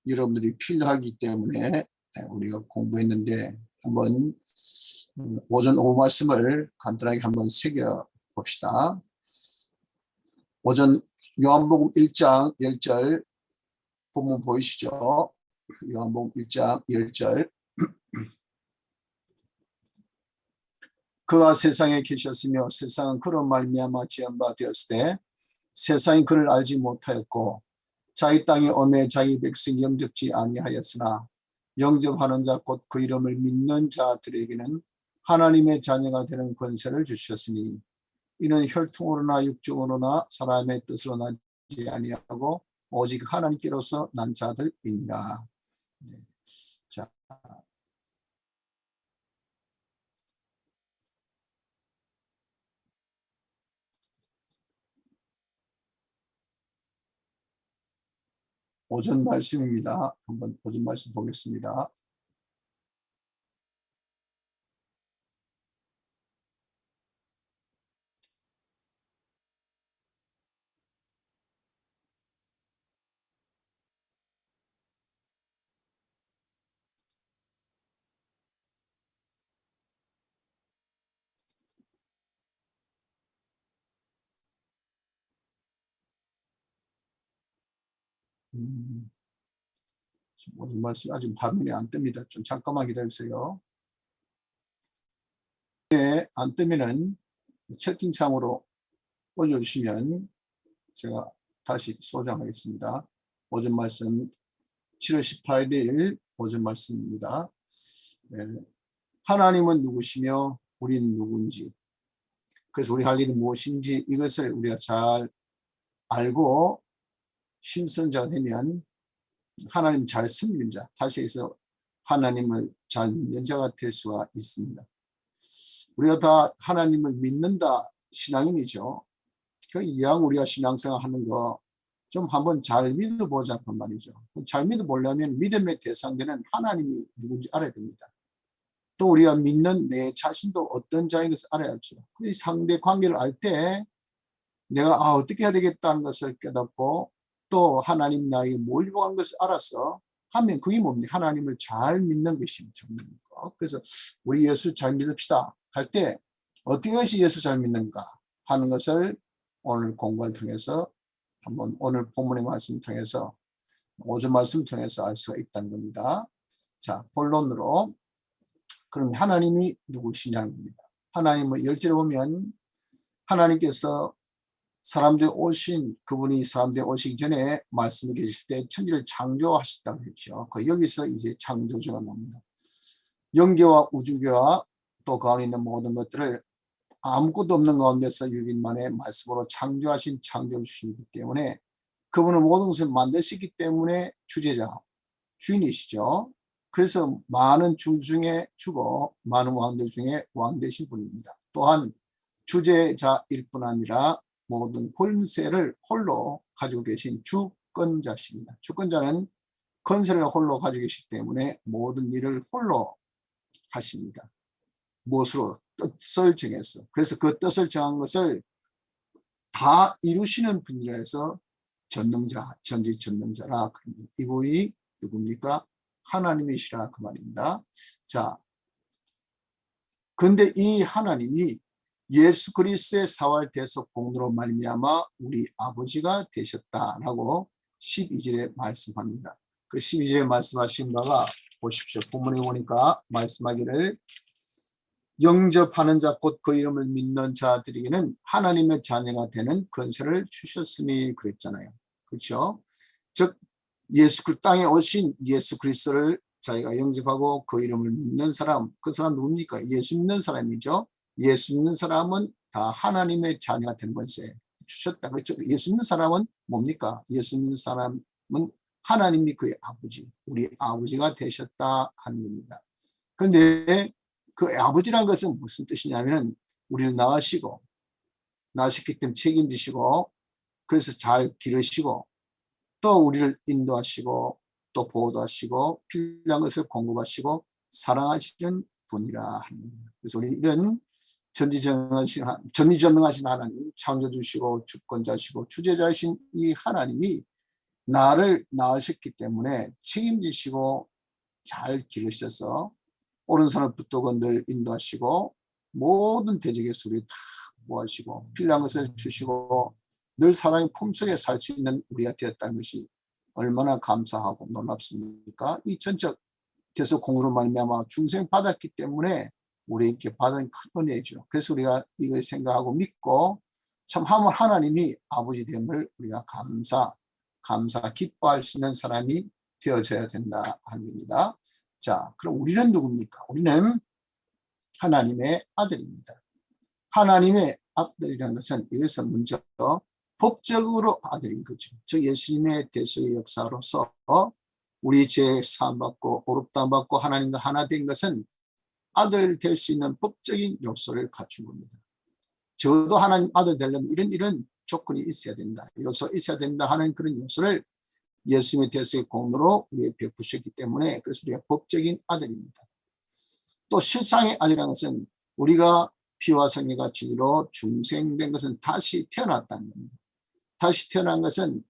여러분들이 필요하기 때문에 우리가 공부했는데 한번 오전 오후 말씀을 간단하게 한번 새겨 봅시다. 오전 요한복음 1장 10절 본문 보이시죠? 요한복음 1장 10절. 그가 세상에 계셨으며 세상은 그로 말미암아 지은 바 되었을 때 세상이 그를 알지 못하였고 자기 땅에 오매 자기 백성 영접지 아니하였으나 영접하는 자 곧 그 이름을 믿는 자들에게는 하나님의 자녀가 되는 권세를 주셨으니 이는 혈통으로나 육종으로나 사람의 뜻으로 나지 아니하고 오직 하나님께로서 난 자들이니라. 자, 오전 말씀입니다. 한번 오전 말씀 보겠습니다. 오전 말씀 아직 화면에 안 뜹니다. 좀 잠깐만 기다리세요. 네, 안 뜨면은 채팅창으로 올려주시면 제가 다시 소장하겠습니다. 오전 말씀 7월 18일 오전 말씀입니다. 네. 하나님은 누구시며 우리는 누군지, 그래서 우리 할 일은 무엇인지 이것을 우리가 잘 알고 힘쓴 자가 되면 하나님 잘 섬기는 자, 다시 해서 하나님을 잘 믿는 자가 될 수가 있습니다. 우리가 다 하나님을 믿는다 신앙인이죠. 그 이왕 우리가 신앙생활 하는 거 좀 한번 잘 믿어보자 그 말이죠. 잘 믿어보려면 믿음의 대상되는 하나님이 누군지 알아야 됩니다. 또 우리가 믿는 내 자신도 어떤 자인 것을 알아야죠. 그 상대 관계를 알 때 내가 어떻게 해야 되겠다는 것을 깨닫고 또 하나님 나에게 뭘 요구하는 것을 알아서 하면 그게 뭡니까? 하나님을 잘 믿는 것입니다. 그래서 우리 예수 잘 믿읍시다 할 때 어떻게 해서 예수 잘 믿는가 하는 것을 오늘 공부를 통해서 한번 오늘 본문의 말씀을 통해서 오전 말씀을 통해서 알 수가 있다는 겁니다. 자, 본론으로 그럼 하나님이 누구시냐는 겁니다. 하나님은 10절에 보면 하나님께서 사람들 오신 그분이 사람들 오시기 전에 말씀을 계실 때 천지를 창조하셨다고 했죠. 여기서 이제 창조주가 나옵니다. 영계와 우주계와 또 그 안에 있는 모든 것들을 아무것도 없는 가운데서 6일 만에 말씀으로 창조하신 창조주이기 때문에 그분은 모든 것을 만드시기 때문에 주제자, 주인이시죠. 그래서 많은 주 중에 주고 많은 왕들 중에 왕 되신 분입니다. 또한 주제자일 뿐 아니라 모든 권세를 홀로 가지고 계신 주권자십니다. 주권자는 권세를 홀로 가지고 계시기 때문에 모든 일을 홀로 하십니다. 무엇으로? 뜻을 정해서. 그래서 그 뜻을 정한 것을 다 이루시는 분이라 해서 전능자, 전지전능자라 그럽니다. 이분이 누굽니까? 하나님이시라 그 말입니다. 자, 근데 이 하나님이 예수 그리스도의 사활 대속 공로로 말미암아 우리 아버지가 되셨다라고 12절에 말씀합니다. 그 12절에 말씀하신 바가 보십시오. 본문에 보니까 말씀하기를 영접하는 자 곧 그 이름을 믿는 자들에게는 하나님의 자녀가 되는 권세를 주셨으니 그랬잖아요. 그렇죠? 즉 예수 그 땅에 오신 예수 그리스도를 자기가 영접하고 그 이름을 믿는 사람, 그 사람 누굽니까? 예수 믿는 사람이죠. 예수 믿는 사람은 다 하나님의 자녀가 되는 권세 주셨다. 그렇죠? 예수 믿는 사람은 뭡니까? 예수 믿는 사람은 하나님이 그의 아버지, 우리 아버지가 되셨다 하는 겁니다. 그런데 그 아버지란 것은 무슨 뜻이냐면 우리를 낳으셨기 때문에 책임지시고 그래서 잘 기르시고 또 우리를 인도하시고 또 보호도 하시고 필요한 것을 공급하시고 사랑하시는 분이라 합니다. 그래서 우리는 이런 전지전능하신 하나님, 창조주시고 주권자시고 주제자이신 이 하나님이 나를 낳으셨기 때문에 책임지시고 잘 기르셔서 오른손을 붙들고 늘 인도하시고 모든 대적의 소리 다 모아시고 필요한 것을 주시고 늘 사랑의 품속에 살 수 있는 우리가 되었다는 것이 얼마나 감사하고 놀랍습니까? 이 전적 계속 공으로 말미암아 중생 받았기 때문에 우리에게 받은 큰 은혜죠. 그래서 우리가 이걸 생각하고 믿고 참 하나님이 아버지 됨을 우리가 감사 기뻐할 수 있는 사람이 되어져야 된다 합니다. 자, 그럼 우리는 누굽니까? 우리는 하나님의 아들입니다. 하나님의 아들이라는 것은 이것은 먼저 법적으로 아들인 거죠. 즉 예수님의 대속의 역사로서 우리 죄 사함받고 오롭다함받고 하나님과 하나 된 것은 아들 될 수 있는 법적인 요소를 갖춘 겁니다. 저도 하나님 아들 되려면 이런 조건이 있어야 된다. 요소 있어야 된다 하는 그런 요소를 예수님의 대속의 공로로 우리에 베푸셨기 때문에 그래서 우리가 법적인 아들입니다. 또 실상의 아들이라는 것은 우리가 피와 성령과 진리로 중생된 것은 다시 태어났다는 겁니다. 다시 태어난 것은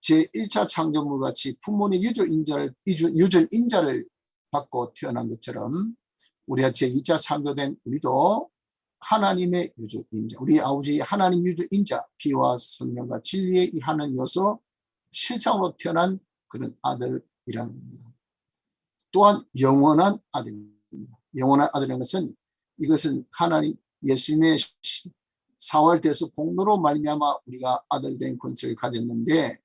제1차 창조물 같이 부모의 유전인자를 받고 태어난 것처럼 우리가 제2차 창조된 우리도 하나님의 유전인자, 우리 아버지 하나님 유전인자, 피와 성령과 진리의 이 하나님 요소 실상으로 태어난 그런 아들이라는 겁니다. 또한 영원한 아들입니다. 영원한 아들이라는 것은 이것은 하나님 예수님의 사활대속 공로로 말미암아 우리가 아들된 권세를 가졌는데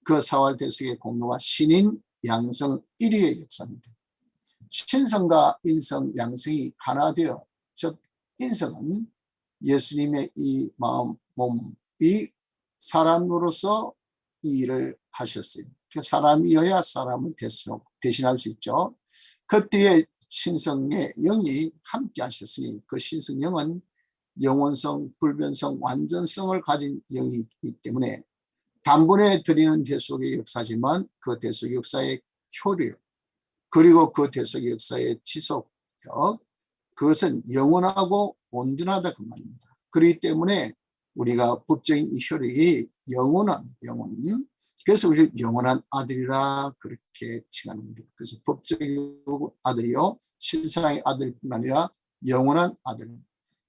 그 사활대속의 공로와 신인 양성 1위의 역사입니다. 신성과 인성 양성이 하나 되어 즉 인성은 예수님의 이 마음 몸이 사람으로서 이 일을 하셨어요. 사람이어야 사람을 대신할 수 있죠. 그때의 신성의 영이 함께 하셨으니 그 신성 영은 영원성, 불변성, 완전성을 가진 영이기 때문에 단번에 드리는 대속의 역사지만 그 대속의 역사의 효력 그리고 그 대속의 역사의 지속력 그것은 영원하고 온전하다 그 말입니다. 그렇기 때문에 우리가 법적인 이 효력이 영원합니다. 영원. 그래서 우리 영원한 아들이라 그렇게 칭합니다. 그래서 법적인 아들이요 실상의 아들뿐 아니라 영원한 아들.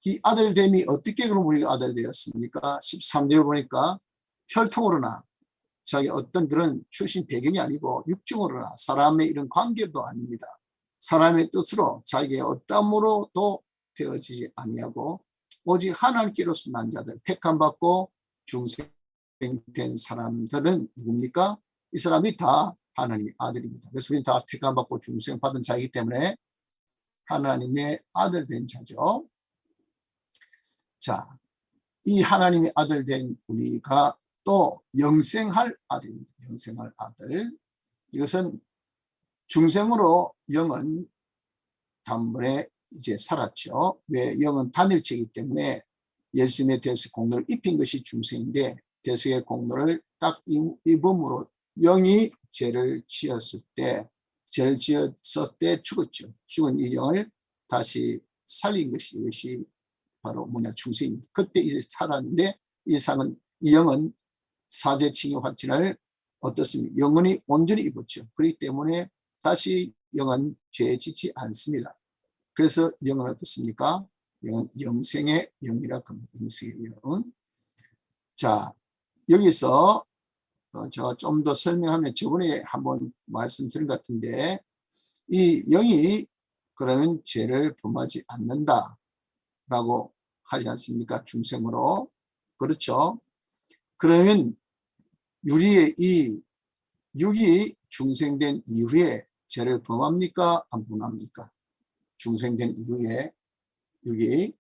이 아들됨이 어떻게 그럼 우리가 아들 되었습니까? 13절 보니까 혈통으로나 자기 어떤 그런 출신 배경이 아니고 육정으로나 사람의 이런 관계도 아닙니다. 사람의 뜻으로 자기의 어떠함으로도 되어지지 아니하고 오직 하나님께로서 난 자들 택함받고 중생된 사람들은 누굽니까? 이 사람이 다 하나님의 아들입니다. 그래서 우리는 다 택함받고 중생받은 자이기 때문에 하나님의 아들 된 자죠. 자, 이 하나님의 아들 된 우리가 또 영생할 아들입니다. 영생할 아들. 이것은 중생으로 영은 단번에 이제 살았죠. 왜? 영은 단일체이기 때문에 예수님의 대속 공로를 입힌 것이 중생인데 대속의 공로를 딱 입음으로 영이 죄를 지었을 때 죽었죠. 죽은 이 영을 다시 살린 것이 이것이 바로 뭐냐 중생입니다. 그때 이제 살았는데 이 영은 사제칭의 화친을 어떻습니까? 영원히 온전히 입었죠. 그렇기 때문에 다시 영은 죄에 짓지 않습니다. 그래서 영은 어떻습니까? 영은 영생의 영이라 합니다. 영생의 영. 자, 여기서 제가 좀 더 설명하면 저번에 한번 말씀드린 것 같은데 이 영이 그러면 죄를 범하지 않는다 라고 하지 않습니까? 중생으로. 그렇죠. 그러면 우리의 이 육이 중생된 이후에 죄를 범합니까? 안 범합니까? 중생된 이후에 육이.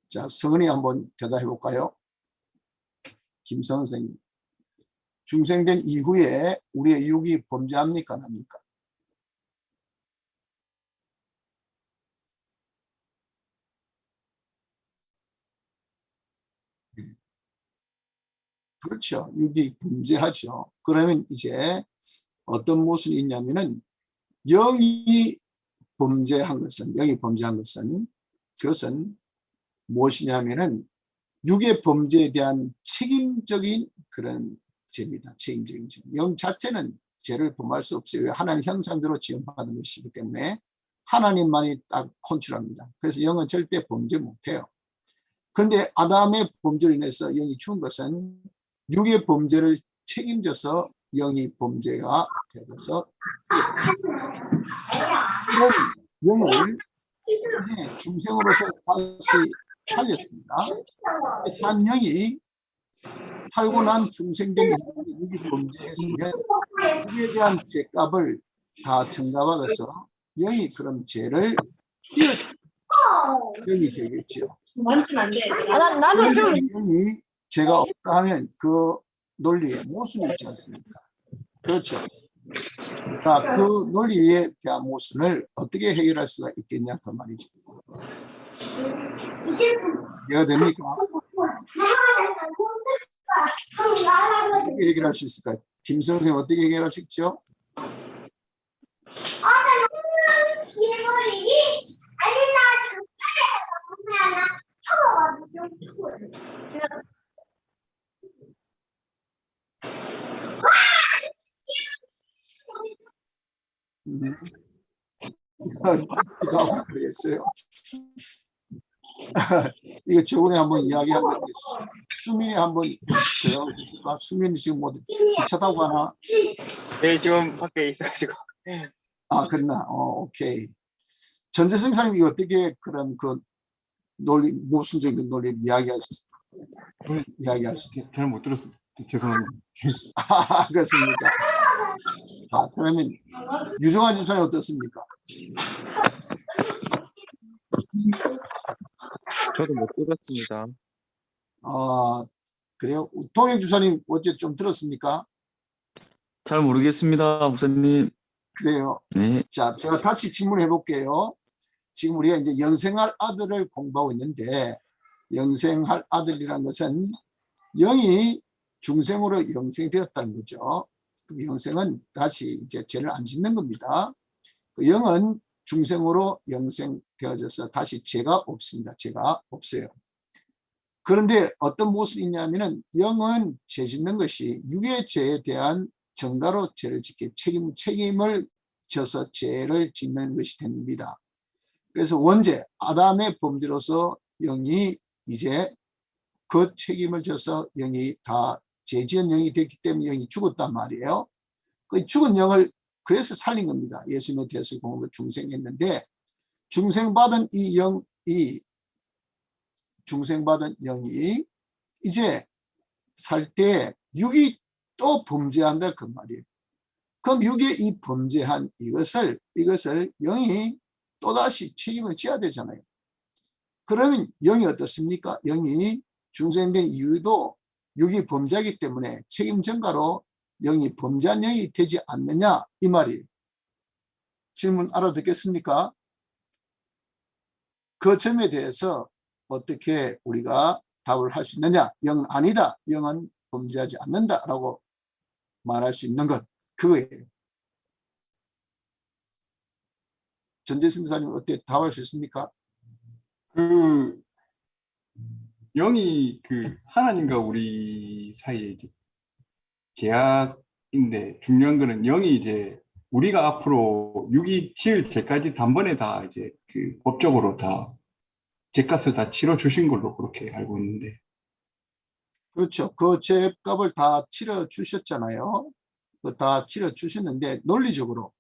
자, 성은이 한번 대답해 볼까요? 김성 선생님. 중생된 이후에 우리의 육이 범죄합니까? 안 합니까? 그렇죠. 육이 범죄하죠. 그러면 이제 어떤 모습이 있냐면은 영이 범죄한 것은 그것은 무엇이냐면은 육의 범죄에 대한 책임적인 그런 죄입니다. 책임적인 죄. 영 자체는 죄를 범할 수 없어요. 하나님 형상대로 지음받은 것이기 때문에 하나님만이 딱 컨트롤합니다. 그래서 영은 절대 범죄 못해요. 그런데 아담의 범죄로 인해서 영이 죽은 것은 육의 범죄를 책임져서 영이 범죄가 되어서 이런 영을 이제 중생으로서 다시 살렸습니다. 산 영이 살고 난 중생된 육이 범죄했으면 육에 대한 죄값을 다 증가받아서 영이 그런 죄를 띄어 영이 되겠지요. 나도 좀. 영이 죄가 없다 하면 그 논리에 모순이 있지 않습니까? 그렇죠. 자, 그 논리에 대한 모순을 어떻게 해결할 수가 있겠냐 그 말이죠. 이해가 됩니까? 어떻게 해결할 수 있을까요? 김 선생님 어떻게 해결할 수 있죠? 그랬어요. 이거 저번에 한번 이야기한 건데 수민이 한번 들어갈 수 있을까? 수민이 지금 뭐 기차 타고 가나? 네, 지금 밖에 있어가지고. 아, 그러나? 오케이. 전재승 사님이 어떻게 그런 그 논리, 모순적인 논리를 이야기할 수 있어요? 잘 못 들었습니다. 죄송합니다. 아, 그렇습니까? 자, 그러면 유종환 집사님 어떻습니까? 저도 못 들었습니다. 그래요? 동행 주사님 어제 좀 들었습니까? 잘 모르겠습니다, 목사님. 그래요. 네. 자, 제가 다시 질문해 볼게요. 지금 우리가 이제 영생할 아들을 공부하고 있는데, 영생할 아들이라는 것은 영이 중생으로 영생되었다는 거죠. 그 영생은 다시 이제 죄를 안 짓는 겁니다. 그 영은 중생으로 영생되어져서 다시 죄가 없습니다. 죄가 없어요. 그런데 어떤 모습이 있냐면은 영은 죄 짓는 것이 육의 죄에 대한 정가로 죄를 짓게 책임을 져서 죄를 짓는 것이 됩니다. 그래서 원죄 아담의 범죄로서 영이 이제 그 책임을 져서 영이 다 죄지은 영이 됐기 때문에 영이 죽었단 말이에요. 그 죽은 영을 그래서 살린 겁니다. 예수님의 대수 공업을 중생했는데 중생받은 이 영이 중생받은 영이 이제 살 때 육이 또 범죄한다 그 말이에요. 그럼 육의 이 범죄한 이것을 영이 또다시 책임을 져야 되잖아요. 그러면 영이 어떻습니까? 영이 중생된 이유도 육이 범죄하기 때문에 책임 전가로 영이 범죄한 영이 되지 않느냐 이 말이에요. 질문 알아듣겠습니까? 그 점에 대해서 어떻게 우리가 답을 할 수 있느냐? 영 아니다. 영은 범죄하지 않는다라고 말할 수 있는 것 그거예요. 전재승 목사님 어떻게 답할 수 있습니까? 그 영이 그 하나님과 우리 사이에 이제 계약인데 중요한 거는 영이 이제 우리가 앞으로 육이 지을 죄까지 단번에 다 이제 그 법적으로 다 죄값을 다 치러 주신 걸로 그렇게 알고 있는데. 그렇죠. 그 죄값을 다 치러 주셨잖아요. 다 치러 주셨는데 논리적으로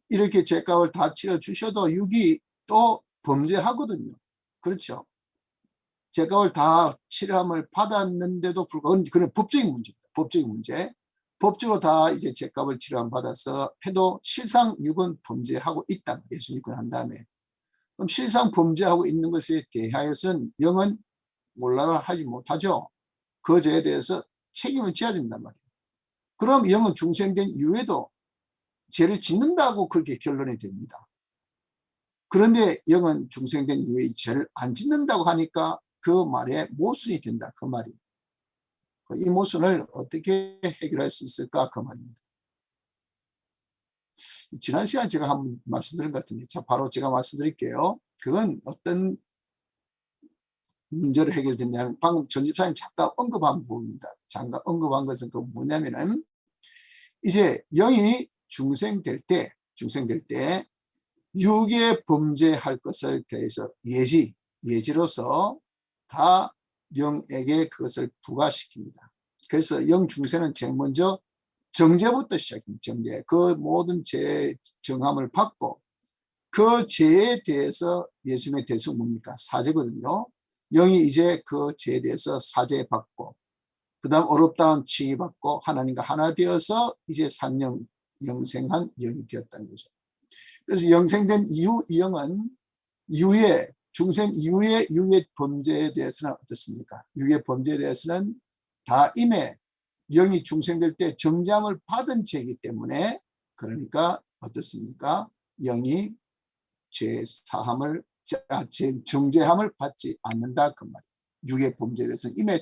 이렇게 죄값을 다 치러 주셔도 육이 또 범죄하거든요. 그렇죠. 죄값을 다 치료함을 받았는데도 불구하고 그런 법적인 문제입니다. 법적인 문제. 법적으로 다 이제 죄값을 치료함 받아서 해도 실상 육은 범죄하고 있다. 예수 믿고 난 다음에. 그럼 실상 범죄하고 있는 것에 대하여서는 영은 몰라라 하지 못하죠. 그 죄에 대해서 책임을 져야 된단 말이에요. 그럼 영은 중생된 이후에도 죄를 짓는다고 그렇게 결론이 됩니다. 그런데 영은 중생된 이후에 죄를 안 짓는다고 하니까 그 말에 모순이 된다. 그 말이에요. 이 모순을 어떻게 해결할 수 있을까? 그 말입니다. 지난 시간에 제가 한번 말씀드린 것 같은데, 자, 바로 제가 말씀드릴게요. 그건 어떤 문제로 해결됐냐면 방금 전 집사님 잠깐 언급한 부분입니다. 잠깐 언급한 것은 그 뭐냐면은 이제 영이 중생될 때 육에 범죄할 것을 대해서 예지로서 다 영에게 그것을 부과시킵니다. 그래서 영 중생은 제일 먼저 정죄부터 시작합니다. 정죄. 그 모든 죄 정함을 받고 그 죄에 대해서 예수님의 대수가 뭡니까? 사죄거든요. 영이 이제 그 죄에 대해서 사죄받고 그 다음 어렵다운 칭의받고 하나님과 하나 되어서 이제 산영 영생한 영이 되었다는 거죠. 그래서 영생된 이후 이 영은 이후에 중생 이후에 육의 범죄에 대해서는 어떻습니까? 육의 범죄에 대해서는 다 이미 영이 중생될 때 정죄함을 받은 죄이기 때문에 그러니까 어떻습니까? 영이 정죄함을 받지 않는다 그 말이에요. 육의 범죄에 대해서는 이미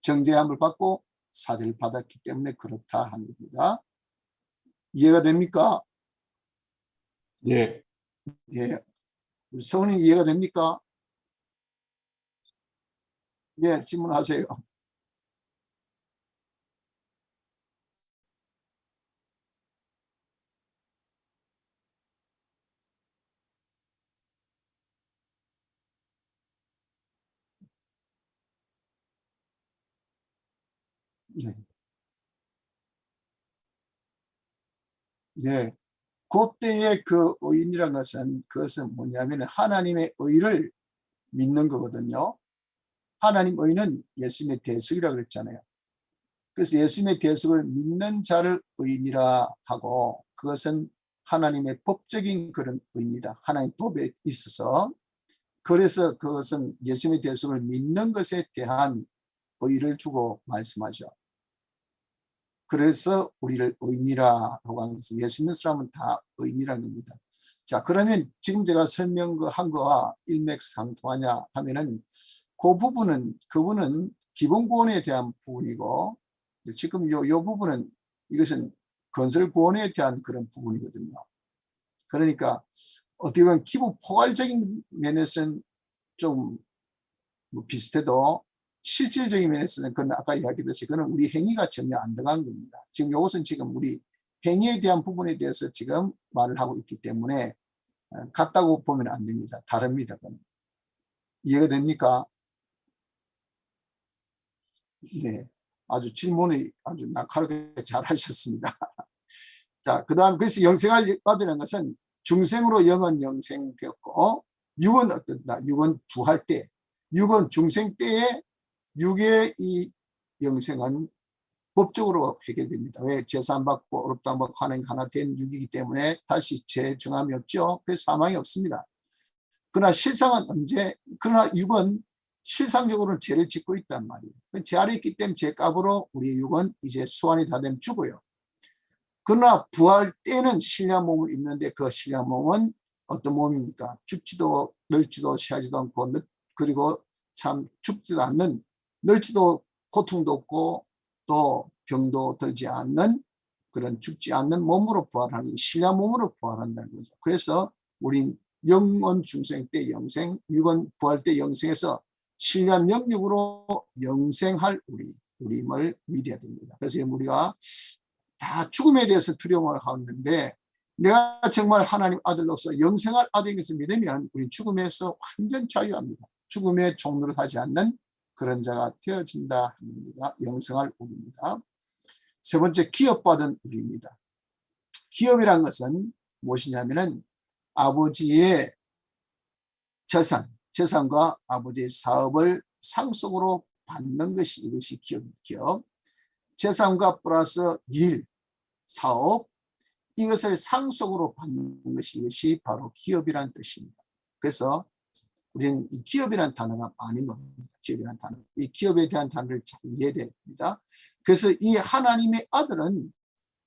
정죄함을 받고 사죄를 받았기 때문에 그렇다 하는 겁니다. 이해가 됩니까? 예. 예. 우리 성우님 이해가 됩니까? 예, 질문하세요. 네. 네. 그때의 그 의인이란 것은 그것은 뭐냐면 하나님의 의를 믿는 거거든요. 하나님 의는 예수님의 대속이라고 그랬잖아요. 그래서 예수님의 대속을 믿는 자를 의인이라 하고 그것은 하나님의 법적인 그런 의입니다. 하나님 법에 있어서 그래서 그것은 예수님의 대속을 믿는 것에 대한 의를 주고 말씀하죠. 그래서 우리를 의인이라고 하는 것은 예수 믿는 사람은 다 의인이라는 겁니다. 자, 그러면 지금 제가 설명한 거와 일맥상통하냐 하면은 그 부분은 그분은 기본구원에 대한 부분이고 지금 요 부분은 이것은 건설구원에 대한 그런 부분이거든요. 그러니까 어떻게 보면 기본 포괄적인 면에서는 좀 비슷해도 실질적인 면에서는 그건 아까 이야기했듯이 그건 우리 행위가 전혀 안 들어간 겁니다. 지금 이것은 지금 우리 행위에 대한 부분에 대해서 지금 말을 하고 있기 때문에 같다고 보면 안 됩니다. 다릅니다. 그건. 이해가 됩니까? 네. 아주 질문이 아주 날카롭게 잘 하셨습니다. 자, 그 다음 그래서 영생을 받으는 것은 중생으로 영은 영생되었고 육은 어떻다? 육은 부할 때 육은 중생 때에 육의 이 영생은 법적으로 해결됩니다. 왜? 제사 안 받고 어렵다 안 받고 하나님 하나 된 육이기 때문에 다시 재정함이 없죠. 그래서 사망이 없습니다. 그러나 실상은 언제? 그러나 육은 실상적으로는 죄를 짓고 있단 말이에요. 죄 아래 있기 때문에 죄값으로 우리 육은 이제 소환이 다 되면 죽어요. 그러나 부활 때는 신령 몸을 입는데 그 신령 몸은 어떤 몸입니까? 죽지도 늙지도 시하지도 않고 그리고 참 죽지도 않는 늙지도 고통도 없고 또 병도 들지 않는 그런 죽지 않는 몸으로 부활하는 신령 몸으로 부활한다는 거죠. 그래서 우린 영원 중생 때 영생, 육원 부활 때 영생해서 신령 영육으로 영생할 우리임을 믿어야 됩니다. 그래서 우리가 다 죽음에 대해서 두려움을 하는데 내가 정말 하나님 아들로서 영생할 아들인 것을 믿으면 우리 죽음에서 완전 자유합니다. 죽음의 종로를 하지 않는 그런 자가 되어진다 합니다. 영생할 우리입니다. 세 번째, 기업받은 우리입니다. 기업이란 것은 무엇이냐면은 아버지의 재산과 아버지의 사업을 상속으로 받는 것이 이것이 기업. 재산과 플러스 일, 사업, 이것을 상속으로 받는 것이 이것이 바로 기업이라는 뜻입니다. 그래서 우리는 이 기업이라는 단어가 많이 나옵니다. 기업이라는 단어. 이 기업에 대한 단어를 잘 이해해야 됩니다. 그래서 이 하나님의 아들은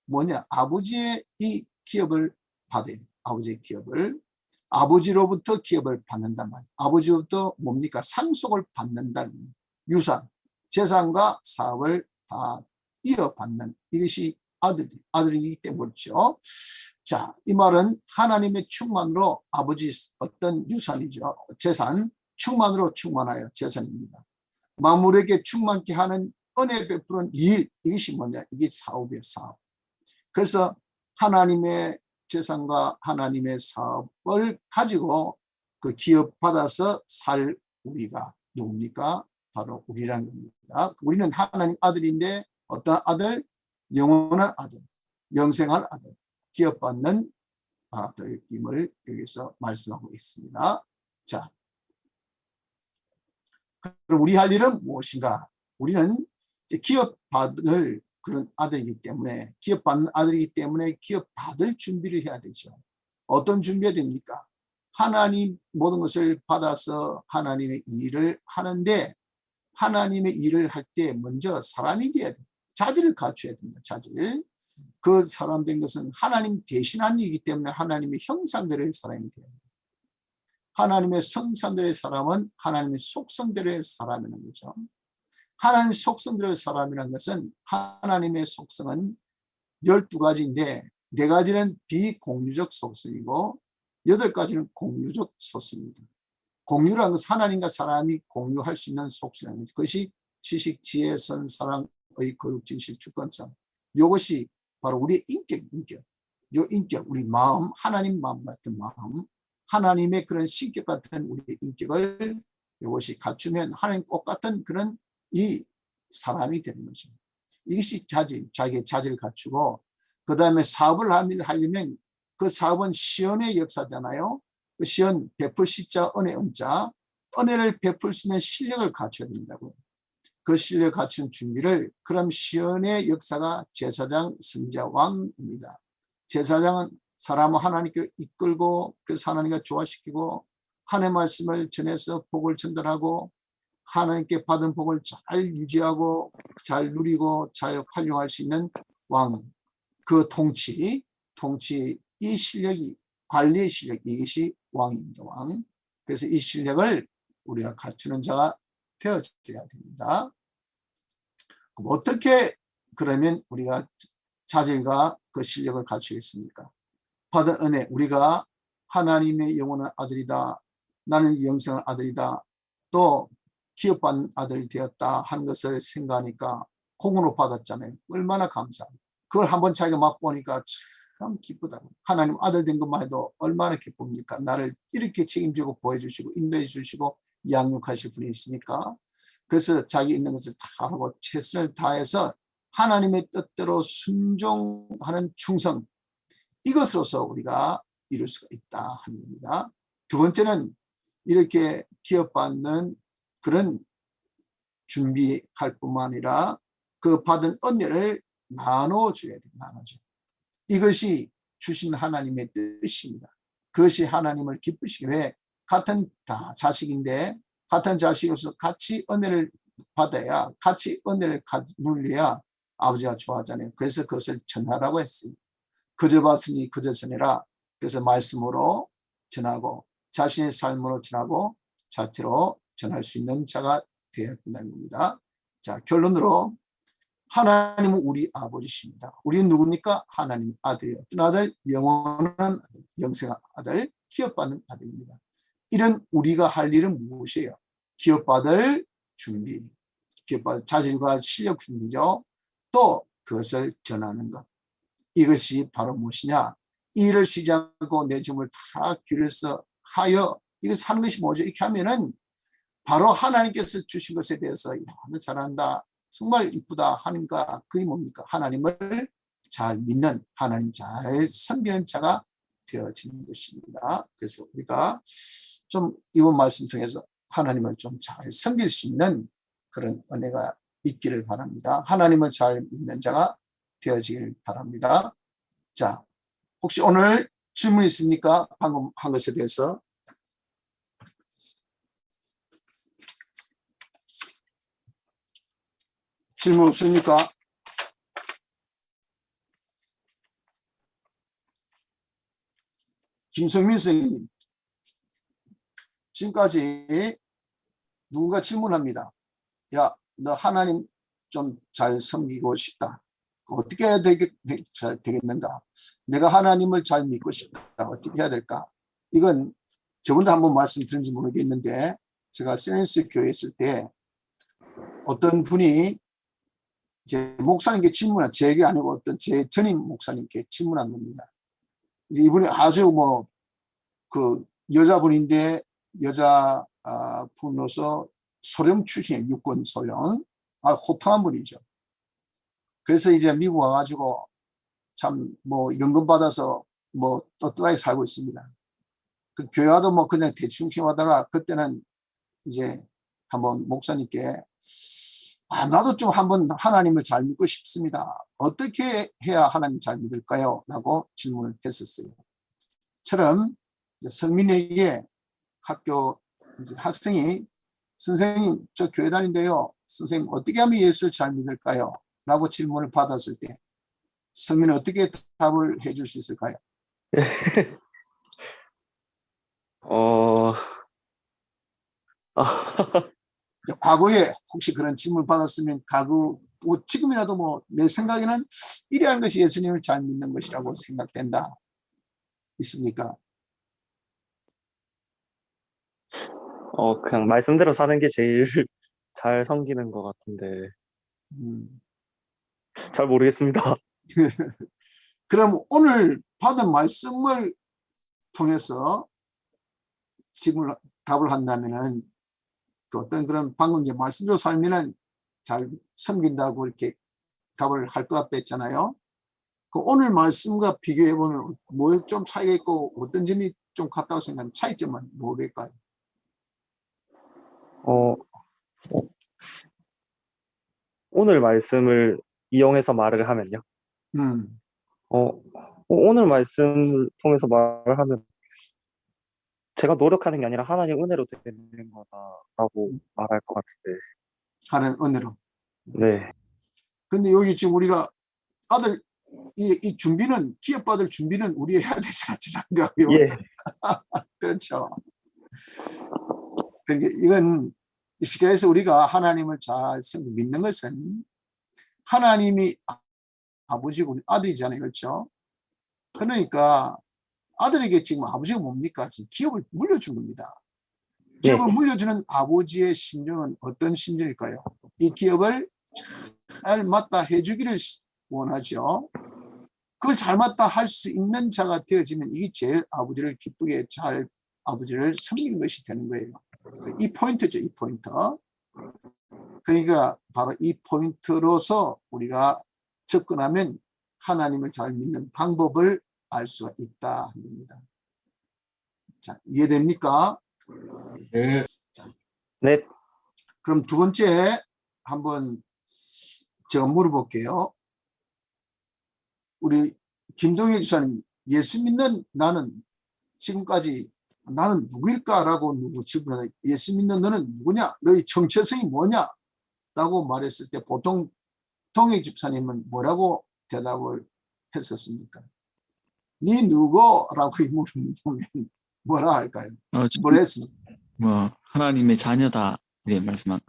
뭐냐? 아버지의 이 기업을 받아요. 아버지의 기업을. 아버지로부터 기업을 받는단 말이에요. 아버지로부터 뭡니까? 상속을 받는다는 유산, 재산과 사업을 다 이어받는 이것이 아들이기 때문이죠. 자, 이 말은 하나님의 충만으로 아버지 어떤 유산이죠. 재산, 충만으로 충만하여 재산입니다. 만물에게 충만케 하는 은혜 베푸는 일, 이것이 뭐냐? 이게 사업이에요, 사업. 그래서 하나님의 재산과 하나님의 사업을 가지고 그 기업 받아서 살 우리가 누굽니까? 바로 우리라는 겁니다. 우리는 하나님 아들인데 어떤 아들? 영원한 아들, 영생할 아들, 기업 받는 아들임을 여기서 말씀하고 있습니다. 자, 그럼 우리 할 일은 무엇인가? 우리는 이제 기업 받을 그런 아들이기 때문에, 기업 받는 아들이기 때문에 기업 받을 준비를 해야 되죠. 어떤 준비가 됩니까? 하나님 모든 것을 받아서 하나님의 일을 하는데, 하나님의 일을 할 때 먼저 사람이 돼야 돼요. 자질을 갖춰야 됩니다. 자질. 그 사람 된 것은 하나님 대신한 일이기 때문에 하나님의 형상대로의 사람이 돼야 돼요. 하나님의 성상대로의 사람은 하나님의 속성대로의 사람이라는 거죠. 하나님의 속성대로의 사람이라는 것은, 하나님의 속성은 12가지인데 4가지는 비공유적 속성이고 8가지는 공유적 속성입니다. 공유라는 것은 하나님과 사람이 공유할 수 있는 속성이라는 것이, 그것이 지식, 지혜, 선, 사랑의 거룩, 진실, 주권성. 이것이 바로 우리의 인격. 요 인격, 우리 마음, 하나님 마음 같은 마음, 하나님의 그런 신격 같은 우리의 인격을 이것이 갖추면 하나님 꽃 같은 그런 이 사람이 되는 거죠. 이것이 자질, 자기의 자질을 갖추고, 그 다음에 사업을 하려면 그 사업은 시연의 역사잖아요. 그 시연, 베풀 시자, 은혜, 은자, 은혜를 베풀 수 있는 실력을 갖춰야 된다고요. 그 실력을 갖춘 준비를, 그럼 시연의 역사가 제사장, 승자, 왕입니다. 제사장은 사람을 하나님께 이끌고, 그래서 하나님과 조화시키고 하나님의 말씀을 전해서 복을 전달하고 하나님께 받은 복을 잘 유지하고 잘 누리고 잘 활용할 수 있는 왕. 그 통치 이 실력이, 관리의 실력, 이것이 왕입니다. 왕. 그래서 이 실력을 우리가 갖추는 자가 되어져야 됩니다. 그럼 어떻게 그러면 우리가 자질과 그 실력을 갖추겠습니까? 받은 은혜, 우리가 하나님의 영원한 아들이다, 나는 영생한 아들이다, 또 기업받는 아들이 되었다 하는 것을 생각하니까, 공으로 받았잖아요. 얼마나 감사합니다. 그걸 한번 자기가 맛보니까 참 기쁘다. 하나님 아들 된 것만 해도 얼마나 기쁩니까? 나를 이렇게 책임지고 보여주시고 인도해 주시고 양육하실 분이 있으니까. 그래서 자기 있는 것을 다 하고 최선을 다해서 하나님의 뜻대로 순종하는 충성, 이것으로서 우리가 이룰 수가 있다 하는 겁니다. 두 번째는 이렇게 기업받는 그런 준비할 뿐만 아니라 그 받은 은혜를 나눠줘야 돼요. 나눠줘. 이것이 주신 하나님의 뜻입니다. 그것이 하나님을 기쁘시게 해. 같은 다 자식인데 같은 자식으로서 같이 은혜를 받아야, 같이 은혜를 누려야 아버지가 좋아하잖아요. 그래서 그것을 전하라고 했어요. 그저 봤으니 그저 전해라. 그래서 말씀으로 전하고 자신의 삶으로 전하고 자체로 전할 수 있는 자가 되어야 된다는 겁니다. 자, 결론으로 하나님은 우리 아버지십니다. 우리는 누굽니까? 하나님 아들이요. 어떤 아들? 영원한 아들, 영생한 아들, 기업받는 아들입니다. 이런 우리가 할 일은 무엇이에요? 기업받을 준비, 기업받을 자질과 실력 준비죠. 또 그것을 전하는 것. 이것이 바로 무엇이냐? 일을 쉬지 않고 내 점을 다 길에서 하여, 이거 사는 것이 뭐죠? 이렇게 하면은 바로 하나님께서 주신 것에 대해서, 야, 너 잘한다, 정말 이쁘다 하는가, 그게 뭡니까? 하나님을 잘 믿는, 하나님 잘 섬기는 자가 되어지는 것입니다. 그래서 우리가 좀 이번 말씀 통해서 하나님을 좀 잘 섬길 수 있는 그런 은혜가 있기를 바랍니다. 하나님을 잘 믿는 자가 되어지길 바랍니다. 자, 혹시 오늘 질문 있습니까? 방금 한 것에 대해서. 질문 없습니까? 김성민 선생님, 지금까지 누군가 질문합니다. 야, 너 하나님 좀 잘 섬기고 싶다. 어떻게 해야 되겠는가? 내가 하나님을 잘 믿고 싶다. 어떻게 해야 될까? 이건 저번도 한번 말씀드린지 모르겠는데, 제가 세네스 교회에 있을 때 어떤 분이 이제 목사님께 질문한, 제게 아니고 어떤 제 전임 목사님께 질문한 겁니다. 이제 이분이 아주 뭐 그 여자분인데 여자 분으로서 소령 출신의 육군 소령, 호탕한 분이죠. 그래서 이제 미국 와가지고 참 뭐 연금 받아서 뭐 떳떳하게 살고 있습니다. 그 교회와도 뭐 그냥 대충 하다가 그때는 이제 한번 목사님께 나도 좀 한번 하나님을 잘 믿고 싶습니다. 어떻게 해야 하나님 잘 믿을까요? 라고 질문을 했었어요. 처럼 성민에게 학교 이제 학생이 선생님 저 교회 다닌데요. 선생님 어떻게 하면 예수를 잘 믿을까요? 라고 질문을 받았을 때 성민은 어떻게 답을 해줄 수 있을까요? 과거에 혹시 그런 질문을 받았으면 뭐 지금이라도 뭐 내 생각에는 이래야 하는 것이 예수님을 잘 믿는 것이라고 생각된다. 있습니까? 그냥 말씀대로 사는 게 제일 잘 섬기는 것 같은데, 잘 모르겠습니다. 그럼 오늘 받은 말씀을 통해서 답을 한다면은 그 어떤 그런 방금 이제 말씀대로 살면은 잘 섬긴다고 이렇게 답을 할 것 같다 했잖아요. 그 오늘 말씀과 비교해 보면 뭐 좀 차이가 있고 어떤 점이 좀 같다고 생각하는 차이점은 뭐일까요? 오늘 말씀을 이용해서 말을 하면요. 오늘 말씀을 통해서 말을 하면 제가 노력하는 게 아니라 하나님 은혜로 되는 거다라고 말할 것 같은데. 하는 은혜로. 네. 근데 여기 지금 우리가 이 준비는, 기업 받을 준비는 우리가 해야 되지 않나요? 예. 그렇죠. 그러니까 이건 시가에서 우리가 하나님을 잘 믿는 것은 하나님이 아버지고 우리 아들이잖아요. 그렇죠? 그러니까 아들에게 지금 아버지가 뭡니까? 지금 기업을 물려준 겁니다. 기업을 예. 물려주는 아버지의 심정은 어떤 심정일까요? 이 기업을 잘 맡아 해주기를 원하죠. 그걸 잘 맡아 할 수 있는 자가 되어지면 이게 제일 아버지를 기쁘게 잘 아버지를 섬기는 것이 되는 거예요. 이 포인트죠. 이 포인트. 그러니까 바로 이 포인트로서 우리가 접근하면 하나님을 잘 믿는 방법을 알 수가 있다 하는 겁니다. 자, 이해됩니까? 네. 자, 네. 그럼 두 번째 한번 제가 물어볼게요. 우리 김동희 지사님, 예수 믿는 나는 지금까지 나는 누구일까라고 질문하다. 예수 믿는 너는 누구냐? 너의 정체성이 뭐냐? 라고 말했을 때 보통 동희 집사님은 뭐라고 대답을 했었습니까? 니 누구? 라고 물으면 뭐라 할까요? 뭐라 했습니까? 뭐 하나님의 자녀다 이래 말씀한.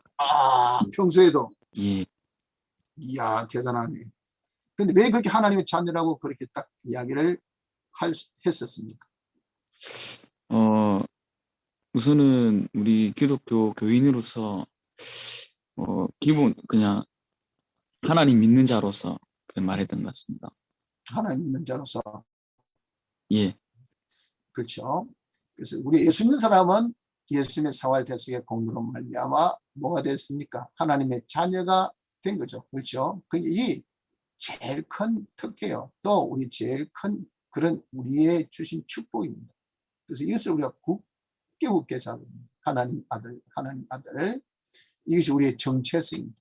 평소에도. 예. 이야, 대단하네. 근데 왜 그렇게 하나님의 자녀라고 그렇게 딱 이야기를 했었습니까? 우선은 우리 기독교 교인으로서 기본 그냥 하나님 믿는 자로서 그렇게 말했던 것 같습니다. 하나님 믿는 자로서. 예. 그렇죠. 그래서 우리 예수 믿는 사람은 예수님의 사활 대속의 공로로 말미암아 뭐가 됐습니까? 하나님의 자녀가 된 거죠. 그렇죠. 이게 제일 큰 특혜요. 또 우리 제일 큰 그런 우리의 주신 축복입니다. 그래서 이것을 우리가 굳게 잡습니다. 하나님 아들. 이것이 우리의 정체성입니다.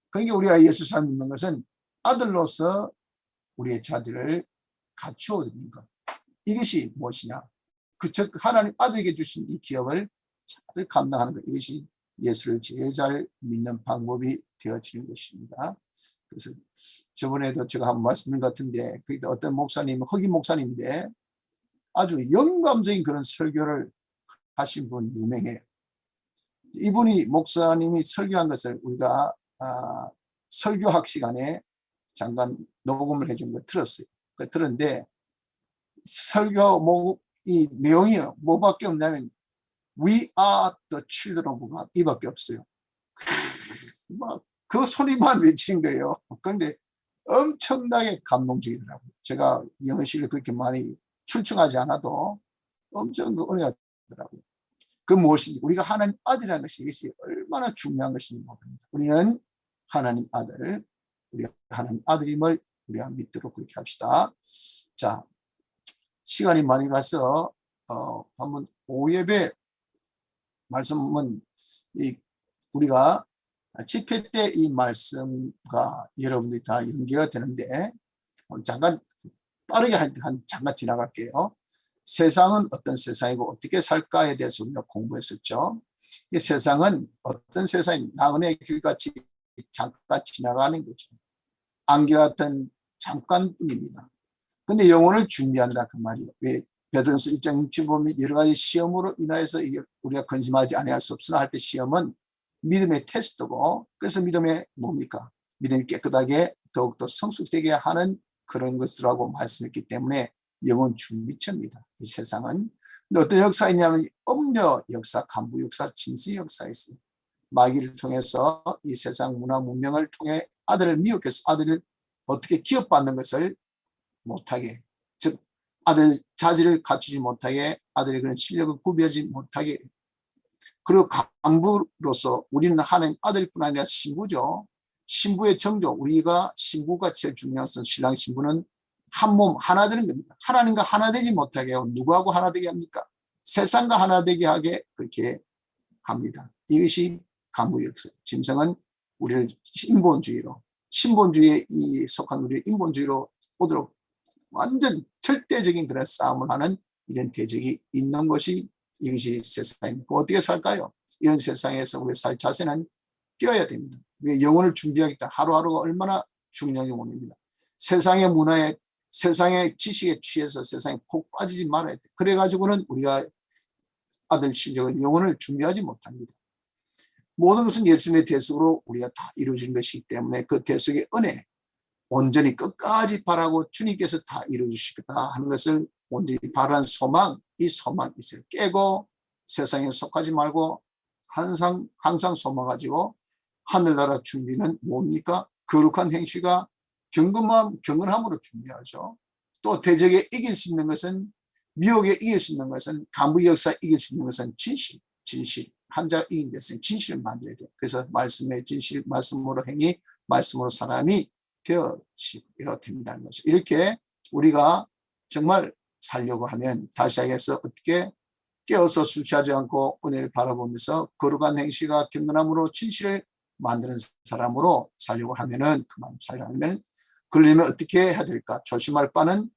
그러니까 우리가 예수 잘 믿는 것은 아들로서 우리의 자질을 갖추어 드리는 것. 이것이 무엇이냐? 즉 하나님 아들에게 주신 이 기업을 잘 감당하는 것. 이것이 예수를 제일 잘 믿는 방법이 되어지는 것입니다. 그래서 저번에도 제가 한번 말씀드린 것 같은데 어떤 목사님, 흑인 목사님인데 아주 영감적인 그런 설교를 하신 분이 유명해요. 이분이 목사님이 설교한 것을 우리가 설교학 시간에 잠깐 녹음을 해준 걸 들었어요. 들었는데 설교 이 내용이 뭐밖에 없냐면 We are the children of God 이밖에 없어요. 그 소리만 외친 거예요. 그런데 엄청나게 감동적이더라고요. 제가 영어실을 그렇게 많이 출중하지 않아도 엄청 은혜하더라고요. 그 무엇인지 우리가 하나님 아들이라는 것이 이것이 얼마나 중요한 것인지 모릅니다. 우리는 하나님 아들, 우리가 하나님 아들임을 우리가 믿도록 그렇게 합시다. 자, 시간이 많이 가서 한번 오예배 말씀은 우리가 집회 때 이 말씀과 여러분들이 다 연계가 되는데 잠깐 빠르게 잠깐 지나갈게요. 세상은 어떤 세상이고 어떻게 살까에 대해서 우리가 공부했었죠. 이 세상은 어떤 세상이 나그네의 길같이 잠깐 지나가는 거죠. 안개 같은 잠깐뿐입니다. 근데 영혼을 준비한다 그 말이에요. 왜 베드로전서 1장 6절 보면 여러 가지 시험으로 인하여서 우리가 근심하지 아니할 수 없으나 할 때 시험은 믿음의 테스트고 그래서 믿음의 뭡니까? 믿음이 깨끗하게 더욱더 성숙되게 하는 그런 것이라고 말씀했기 때문에 영혼 준비처입니다. 이 세상은. 근데 어떤 역사이냐면 음녀 역사, 간부 역사, 진실 역사가 있어요. 마귀를 통해서 이 세상 문화 문명을 통해 아들을 미혹해서 아들을 어떻게 기업받는 것을 못하게, 즉 아들 자질을 갖추지 못하게, 아들의 그런 실력을 구비하지 못하게. 그리고 간부로서 우리는 하나님 아들뿐 아니라 신부죠. 신부의 정조, 우리가 신부가 제일 중요한 것은 신랑 신부는 한 몸 하나 되는 겁니다. 하나님과 하나 되지 못하게 하고 누구하고 하나 되게 합니까? 세상과 하나 되게 하게 그렇게 합니다. 이것이 간부 역사. 짐승은 우리를 인본주의로, 신본주의에 속한 우리를 인본주의로 오도록 완전 절대적인 그런 싸움을 하는 이런 대적이 있는 것이 이것이 세상입니다. 어떻게 살까요? 이런 세상에서 우리 살 자세는 깨어야 됩니다. 영혼을 준비하겠다. 하루하루가 얼마나 중요한 영혼입니다. 세상의 문화에, 세상의 지식에 취해서 세상에 푹 빠지지 말아야 돼. 그래가지고는 우리가 아들 실력을, 영혼을 준비하지 못합니다. 모든 것은 예수님의 대속으로 우리가 다 이루어진 것이기 때문에 그 대속의 은혜, 온전히 끝까지 바라고 주님께서 다 이루어주시겠다 하는 것을 온전히 바라는 소망, 이 소망 있어요. 깨고 세상에 속하지 말고 항상 소망 가지고 하늘나라 준비는 뭡니까? 거룩한 행실과 경건함으로 준비하죠. 또 대적에 이길 수 있는 것은, 미혹에 이길 수 있는 것은, 간부 역사 이길 수 있는 것은 진실. 한자 이긴 데서는 진실을 만들어야 돼요. 그래서 말씀의 진실, 말씀으로 행위, 말씀으로 사람이 되어야 된다는 거죠. 이렇게 우리가 정말 살려고 하면 다시 하겠어 어떻게 깨어서 술 취하지 않고 은혜를 바라보면서 거룩한 행실과 경건함으로 진실을 만드는 사람으로 살려고 하면은 그만 살려면 그러려면 어떻게 해야 될까? 조심할 바는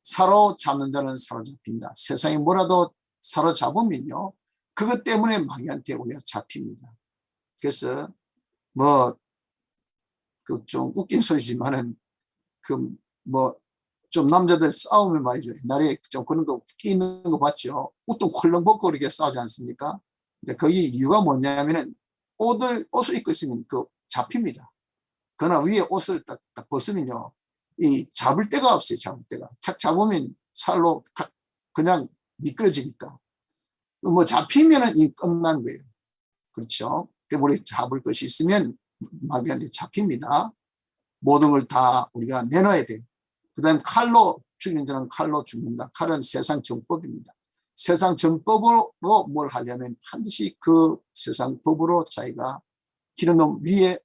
사로잡는 자는 사로잡힌다. 세상에 뭐라도 사로잡으면요 그것 때문에 마귀한테 우리가 잡힙니다. 그래서 뭐 그 좀 웃긴 소리지만은 좀 남자들 싸우면 말이죠. 옛날에 좀 그런 거 끼는 거 봤죠. 옷도 콜렁 벗고 이렇게 싸우지 않습니까? 근데 거기 이유가 뭐냐면은 옷을 입고 있으면 잡힙니다. 그러나 위에 옷을 딱 벗으면요. 이 잡을 데가 없어요. 잡을 데가. 착 잡으면 살로 그냥 미끄러지니까. 뭐 잡히면은 이 끝난 거예요. 그렇죠. 우리 잡을 것이 있으면 마귀한테 잡힙니다. 모든 걸 다 우리가 내놔야 돼요. 그 다음에 칼로 죽이는 자는 칼로 죽는다. 칼은 세상 정법입니다. 세상 정법으로 뭘 하려면 반드시 그 세상 법으로 자기가 기는 놈 위에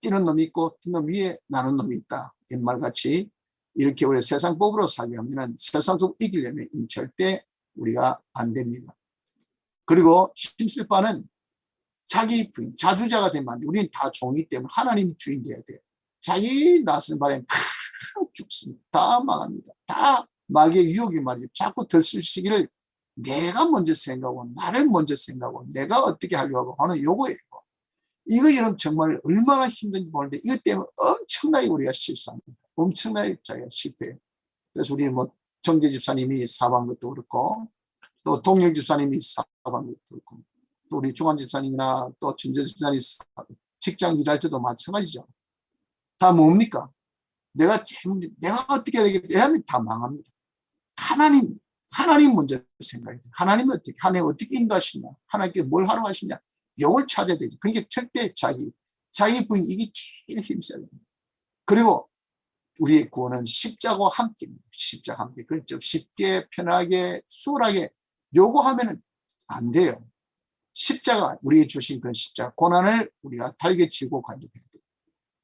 뛰는 놈이 있고 뛰는 놈 위에 나는 놈이 있다. 옛말같이 이렇게 우리 세상 법으로 살려면 세상 속 이기려면 절대 우리가 안 됩니다. 그리고 힘쓸 바는 자기 부인, 자주자가 되면 안 돼. 우리는 다 종이기 때문에 하나님이 주인 돼야 돼요. 자기 낯선 바람에 다 죽습니다. 다 망합니다. 다 마귀의 유혹이 말이죠. 자꾸 들쑤시기를 내가 먼저 생각하고 나를 먼저 생각하고 내가 어떻게 하려고 하는 요거예요. 이거 여러분 정말 얼마나 힘든지 모르는데 이것 때문에 엄청나게 우리가 실수합니다. 엄청나게 자기가 실패해요. 그래서 우리 정재 집사님이 사업한 것도 그렇고 또 동영 집사님이 사업한 것도 그렇고 또 우리 중환 집사님이나 또 전재 집사님 직장 일할 때도 마찬가지죠. 다 뭡니까? 내가 어떻게 해야 되겠다 하면 다 망합니다. 하나님 하나님 먼저 생각해야 돼. 하나님 어떻게 인도하시냐, 하나님께 뭘 하러 하시냐, 이걸 찾아야 되지. 그러니까 절대 자기 부인 이게 제일 힘써야 됩니다. 그리고 우리의 구원은 십자가와 함께입니다. 십자가 함께. 그렇죠. 쉽게 편하게 수월하게 요구하면은 안 돼요. 십자가, 우리에게 주신 그런 십자가 고난을 우리가 달개치고 간직해야 돼요.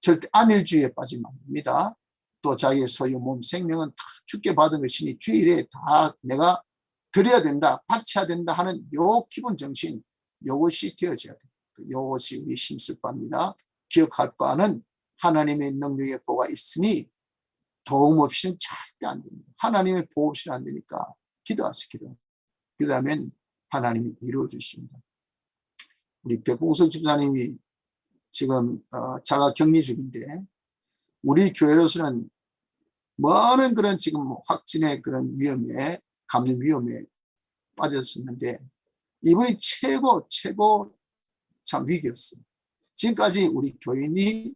절대 안일주의에 빠지면 안 됩니다. 또 자기의 소유 몸 생명은 다 주께 받은 것이니 주의 일에 다 내가 드려야 된다, 바쳐야 된다 하는 요 기본 정신, 요것이 되어져야 돼요. 요것이 우리 힘쓸 바입니다. 기억할 바는 하나님의 능력의 보호가 있으니 도움 없이는 절대 안 됩니다. 하나님의 보호 없이는 안 되니까 기도하세요. 기도하면 하나님이 이루어 주십니다. 우리 백봉석 집사님이 지금 자가 격리 중인데, 우리 교회로서는 많은 그런 지금 확진의 그런 위험에, 감염 위험에 빠졌었는데, 이분이 최고 참 위기였어요. 지금까지 우리 교인이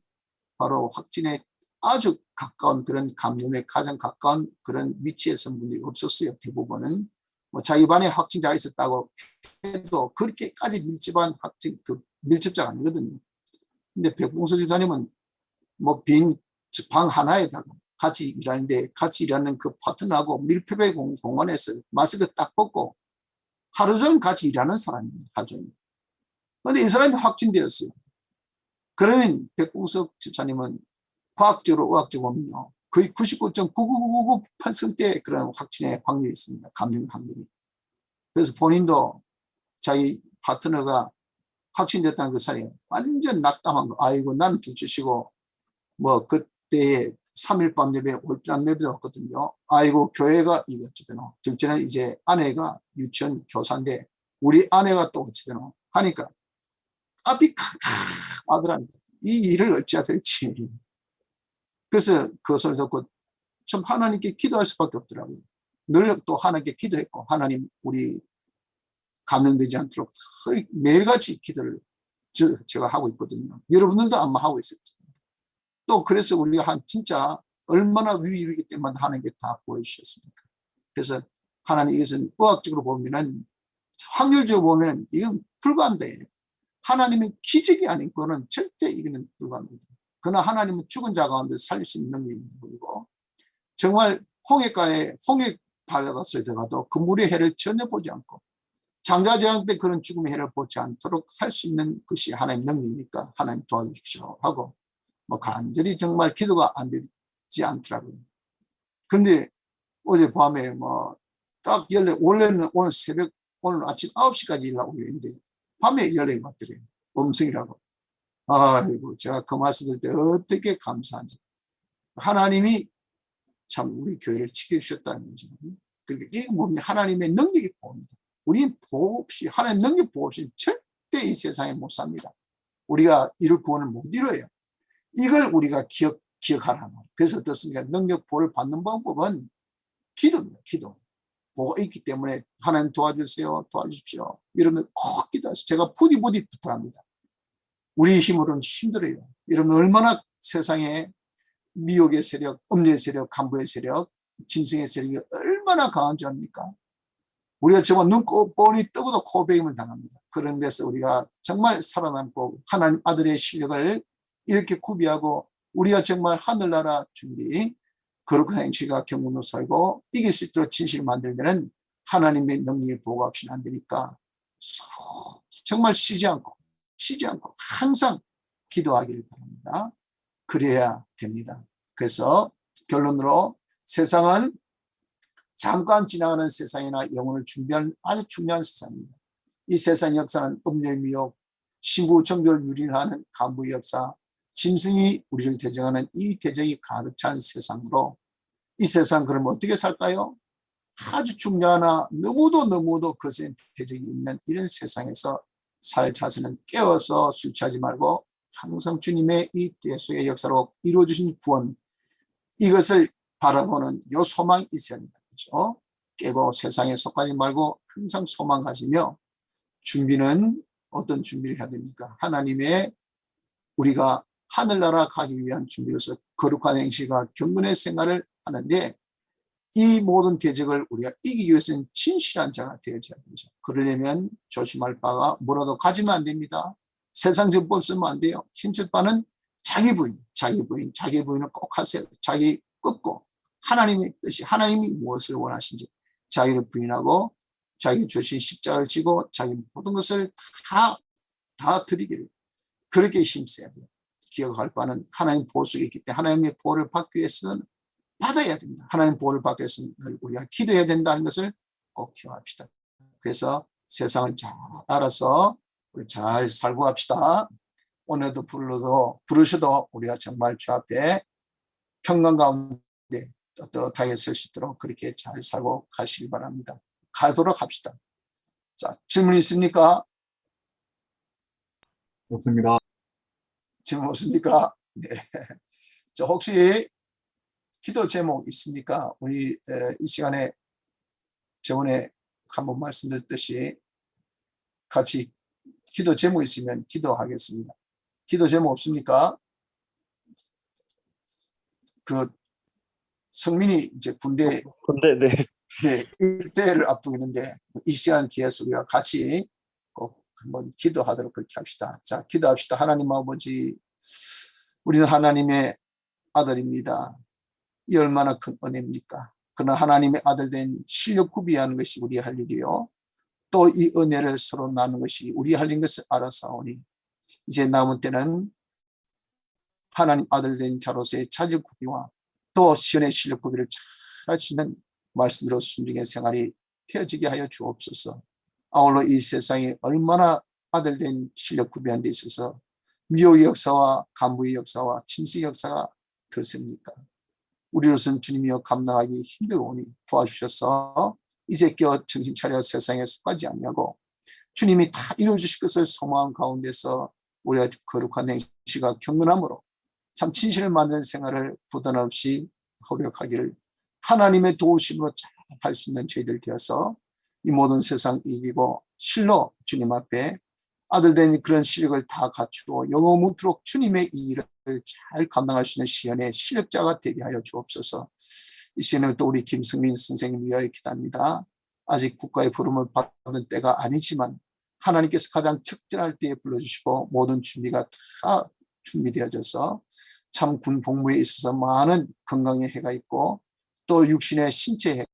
바로 확진에 아주 가까운 그런 감염에 가장 가까운 그런 위치에 선 분들이 없었어요. 대부분은 뭐 자기 반에 확진자가 있었다고 해도 그렇게까지 밀집한 밀접자가 아니거든요. 근데 백봉서 집사님은 뭐 빈 방 하나에다가 같이 일하는데, 같이 일하는 그 파트너하고 밀폐된 공간에서 마스크 딱 벗고 하루 종일 같이 일하는 사람입니다. 하루 종일. 근데 이 사람이 확진되었어요. 그러면 백봉석 집사님은 과학적으로, 의학적으로는요, 거의 99.99998%의 그런 확진의 확률이 있습니다. 감염 확률이. 그래서 본인도 자기 파트너가 확진됐다는 그 사람이 완전 낙담한 거. 아이고, 나는 둘째시고, 뭐, 그때 3일 밤 예배, 5일밤 예배도 왔거든요. 아이고, 교회가 이거지되노. 둘째는 이제 아내가 유치원 교사인데, 우리 아내가 또 어찌되노. 하니까, 앞이 캄캄하더랍니다. 이 일을 어찌해야 될지. 그래서 그 소리 듣고 좀 하나님께 기도할 수밖에 없더라고요. 늘 또 하나님께 기도했고, 하나님 우리 감염되지 않도록 매일같이 기도를 제가 하고 있거든요. 여러분들도 아마 하고 있을 거예요. 또 그래서 우리가 진짜 얼마나 위기 때문에 하나님께 다 보여주셨습니까? 그래서 하나님, 이것은 의학적으로 보면은, 확률적으로 보면 이건 불가한다. 하나님의 기적이 아닌 거는 절대 이거는 불가합니다. 그러나 하나님은 죽은 자 가운데 살릴 수 있는 능력이 있는 분이고, 정말 홍해 바닷속에 들어가도 그 물의 해를 전혀 보지 않고, 장자재앙 때 그런 죽음의 해를 보지 않도록 할 수 있는 것이 하나님의 능력이니까 하나님 도와주십시오 하고, 뭐 간절히 정말 기도가 안 되지 않더라고요. 근데 어제 밤에 뭐 딱 원래는 오늘 아침 9시까지 일하고 있는데 밤에 연락이 왔더래요. 음성이라고. 아이고, 제가 그 말씀 들을 때 어떻게 감사한지. 하나님이 참 우리 교회를 지켜주셨다는 거죠. 그러니까 이게 뭡니까? 하나님의 능력이 보입니다. 우리는 보호 없이, 하나님의 능력 보호 없이 절대 이 세상에 못 삽니다. 우리가 이를 구원을 못 이뤄요. 이걸 우리가 기억하라. 그래서 어떻습니까? 능력 보호를 받는 방법은 기도입니다. 기도. 보호가 있기 때문에 하나님 도와주세요. 도와주십시오. 이러면 꼭 기도하세요. 제가 부디 부탁합니다. 우리 힘으로는 힘들어요. 여러분 얼마나 세상에 미혹의 세력, 음녀의 세력, 간부의 세력, 짐승의 세력이 얼마나 강한 줄 압니까? 우리가 정말 눈 뻔히 뜨고도 코베임을 당합니다. 그런 데서 우리가 정말 살아남고 하나님 아들의 실력을 이렇게 구비하고 우리가 정말 하늘나라 준비, 거룩한 행실과 경건으로 살고 이길 수 있도록 진실을 만들면 하나님의 능력의 보호가 없이는 안 되니까 정말 쉬지 않고 항상 기도하기를 바랍니다. 그래야 됩니다. 그래서 결론으로 세상은 잠깐 지나가는 세상이나 영혼을 준비한 아주 중요한 세상입니다. 이 세상 역사는 음녀의 미혹, 신부 정교를 유린하는 간부의 역사, 짐승이 우리를 대적하는 이 대적이 가득 찬 세상으로 이 세상 그러면 어떻게 살까요? 아주 중요하나 너무도 거센 대적이 있는 이런 세상에서 살 자세는 깨어서 술 취하지 말고 항상 주님의 이 대수의 역사로 이루어주신 구원, 이것을 바라보는 요 소망이 있어야 합니다. 그렇죠? 깨고 세상에 속하지 말고 항상 소망 가지며 준비는 어떤 준비를 해야 됩니까? 하나님의 우리가 하늘나라 가기 위한 준비로서 거룩한 행실과 경건의 생활을 하는데 이 모든 대적을 우리가 이기기 위해서는 진실한 자가 되어야 되죠. 그러려면 조심할 바가 뭐라도 가지면 안 됩니다. 세상 정법 쓰면 안 돼요. 힘쓸 바는 자기 부인을 꼭 하세요. 자기 끊고 하나님의 뜻이, 하나님이 무엇을 원하신지 자기를 부인하고 자기 주신 십자가를 지고 자기 모든 것을 다 드리기를 그렇게 힘써야 돼요. 기억할 바는 하나님 보호 속에 있기 때문에 하나님의 보호를 받기 위해서는 받아야 된다. 하나님 보호를 받기 위해서는 우리가 기도해야 된다는 것을 꼭 기억합시다. 그래서 세상을 잘 알아서 우리 잘 살고 갑시다. 오늘도 부르셔도 우리가 정말 주 앞에 평강 가운데 떳떳하게 설 수 있도록 그렇게 잘 살고 가시기 바랍니다. 가도록 합시다. 자, 질문 있습니까? 없습니다. 질문 없습니까? 네. 자, 혹시 기도 제목 있습니까? 우리 이 시간에 저번에 한번 말씀드렸듯이 같이 기도 제목 있으면 기도하겠습니다. 기도 제목 없습니까? 그 성민이 이제 군대 근데 네. 네, 일대를 앞두고 있는데 이 시간 기회에서 우리가 같이 꼭 한번 기도하도록 그렇게 합시다. 자, 기도합시다. 하나님 아버지, 우리는 하나님의 아들입니다. 이 얼마나 큰 은혜입니까? 그러나 하나님의 아들 된 실력 구비하는 것이 우리 할 일이요. 또 이 은혜를 서로 나누는 것이 우리 할 일인 것을 알아사오니 이제 남은 때는 하나님 아들 된 자로서의 자질 구비와 또 시연의 실력 구비를 잘 할 수 있는 말씀으로 순종의 생활이 되어지게 하여 주옵소서. 아울러 이 세상에 얼마나 아들 된 실력 구비한 데 있어서 미혹의 역사와 간부의 역사와 침식의 역사가 더셉니까? 우리로서는 주님이여 감당하기 힘들오니 도와주셔서 이제 깨어 정신 차려 세상에 속하지 아니하고 주님이 다 이루어주실 것을 소망한 가운데서 우리가 거룩한 행실과 경건함으로 참 진실을 만드는 생활을 부담 없이 노력하기를 하나님의 도우심으로 잘 할 수 있는 저희들 되어서 이 모든 세상 이기고 실로 주님 앞에 아들 된 그런 실력을 다 갖추고 영원토록 주님의 이 일을 잘 감당할 수 있는 시연의 실력자가 되게 하여 주옵소서. 이 시간에 또 우리 김승민 선생님 위하여 기도합니다. 아직 국가의 부름을 받은 때가 아니지만 하나님께서 가장 적절할 때에 불러주시고 모든 준비가 다 준비되어져서 참 군 복무에 있어서 많은 건강의 해가 있고 또 육신의 신체 해가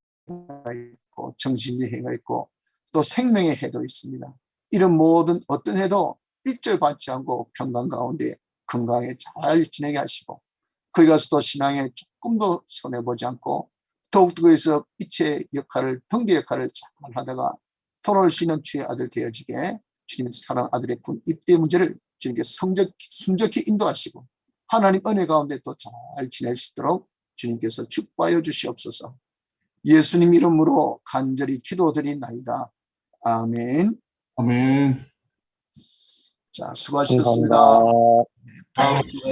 있고 정신의 해가 있고 또 생명의 해도 있습니다. 이런 모든 어떤 해도 일절 받지 않고 평강 가운데 건강하게 잘 지내게 하시고 거기 가서도 신앙에 조금도 손해보지 않고 더욱더 거기서 이체 역할을 등대 역할을 잘 하다가 돌아올 수 있는 주의 아들 되어지게 주님의 사랑 아들의 군 입대 문제를 주님께서 순적히 인도하시고 하나님 은혜 가운데 또 잘 지낼 수 있도록 주님께서 축복하여 주시옵소서. 예수님 이름으로 간절히 기도드리나이다. 아멘. 아멘. 자, 수고하셨습니다. 감사합니다. 다음 기회에